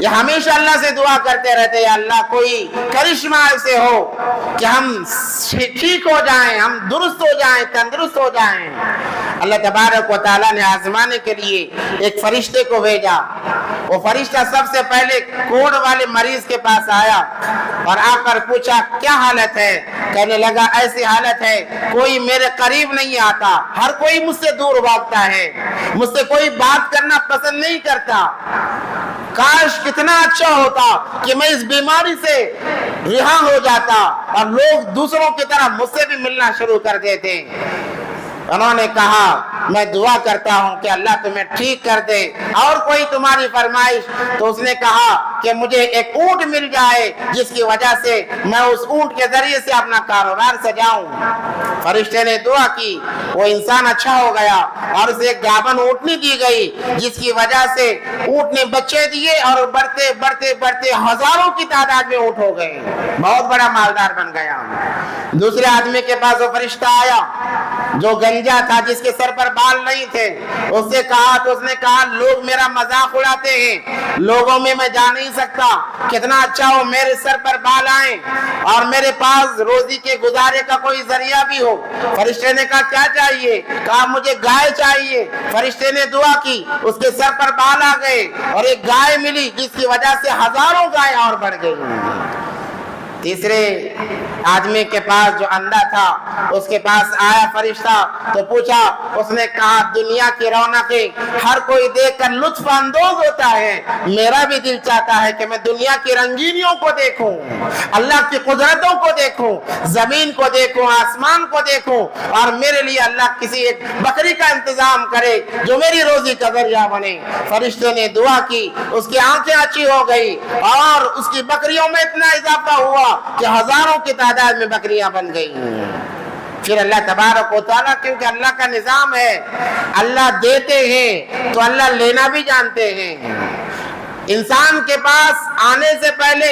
یہ ہمیشہ اللہ سے دعا کرتے رہتے ہیں اللہ کوئی کرشمہ ایسے ہو کہ ہم ٹھیک ہو جائیں، ہم درست ہو جائیں، تندرست ہو جائیں۔ اللہ تبارک و تعالیٰ نے آزمانے کے لیے ایک فرشتے کو بھیجا۔ وہ فرشتہ سب سے پہلے کوڑ والے مریض کے پاس آیا اور آ کر پوچھا کیا حالت ہے؟ کہنے لگا ایسی حالت ہے کوئی میرے قریب نہیں آتا، ہر کوئی مجھ سے دور بھاگتا ہے، مجھ سے کوئی بات کرنا پسند نہیں کرتا۔ کاش کتنا اچھا ہوتا کہ میں اس بیماری سے رہا ہو جاتا اور لوگ دوسروں کی طرح مجھ سے بھی ملنا شروع کر دیتے۔ انہوں نے کہا میں دعا کرتا ہوں کہ اللہ تمہیں ٹھیک کر دے، اور کوئی تمہاری فرمائش؟ تو اس نے کہا کہ مجھے ایک اونٹ مل جائے جس کی وجہ سے میں اس اونٹ کے ذریعے سے اپنا کاروبار سجاؤں۔ فرشتے نے دعا کی، وہ انسان اچھا ہو گیا اور اسے ایک گابن اونٹنی دی گئی جس کی وجہ سے اونٹ نے بچے دیے اور بڑھتے بڑھتے بڑھتے ہزاروں کی تعداد میں اونٹ ہو گئے، بہت بڑا مالدار بن گیا۔ دوسرے آدمی کے پاس وہ فرشتہ آیا جو گنجا تھا، جس کے سر پر بال نہیں تھے۔ اس سے کہا تو اس نے کہا لوگ میرا مذاق اڑاتے ہیں، لوگوں میں جا نہیں سکتا، کتنا اچھا ہو میرے سر پر بال آئیں اور میرے پاس روزی کے گزارے کا کوئی ذریعہ بھی ہو۔ فرشتے نے کہا کیا چاہیے؟ کہا مجھے گائے چاہیے۔ فرشتے نے دعا کی، اس کے سر پر بال آ گئے اور ایک گائے ملی جس کی وجہ سے ہزاروں گائے اور بڑھ گئی۔ تیسرے آدمی کے پاس جو اندھا تھا اس کے پاس آیا فرشتہ تو پوچھا، اس نے کہا دنیا کی رونقیں ہر کوئی دیکھ کر لطف اندوز ہوتا ہے، میرا بھی دل چاہتا ہے کہ میں دنیا کی رنگینیوں کو دیکھوں، اللہ کی قدرتوں کو دیکھوں، زمین کو دیکھوں، آسمان کو دیکھوں، اور میرے لیے اللہ کسی ایک بکری کا انتظام کرے جو میری روزی کا ذریعہ بنے۔ فرشتے نے دعا کی، اس کی آنکھیں اچھی ہو گئی اور اس کی بکریوں میں اتنا اضافہ ہوا کہ ہزاروں کی تعداد میں بکریاں بن گئی۔ پھر اللہ تبارک و تعالیٰ، کیونکہ اللہ کا نظام ہے، اللہ دیتے ہیں تو اللہ لینا بھی جانتے ہیں۔ انسان کے پاس آنے سے پہلے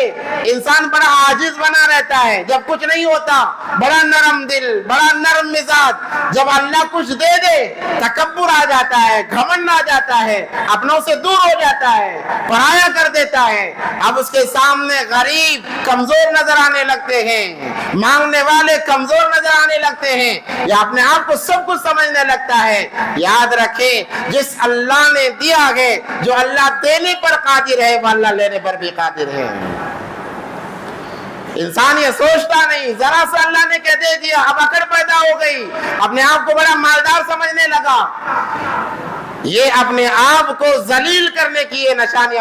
انسان بڑا عاجز بنا رہتا ہے، جب کچھ نہیں ہوتا بڑا نرم دل، بڑا نرم مزاج، جب اللہ کچھ دے دے تکبر آ جاتا ہے، گھمنڈ آ جاتا ہے، اپنوں سے دور ہو جاتا ہے، پرایا کر دیتا ہے۔ اب اس کے سامنے غریب کمزور نظر آنے لگتے ہیں، مانگنے والے کمزور نظر آنے لگتے ہیں، یا اپنے آپ کو سب کچھ سمجھنے لگتا ہے۔ یاد رکھیں جس اللہ نے دیا ہے، جو اللہ دینے پر قادر ہے وہ اللہ لینے پر بھی قادر ہے۔ انسان یہ سوچتا نہیں، ذرا سا اللہ نے کہہ دے دیا اب اکڑ پیدا ہو گئی، اپنے آپ کو بڑا مالدار سمجھنے لگا۔ یہ اپنے آپ کو ذلیل کرنے کی یہ نشانی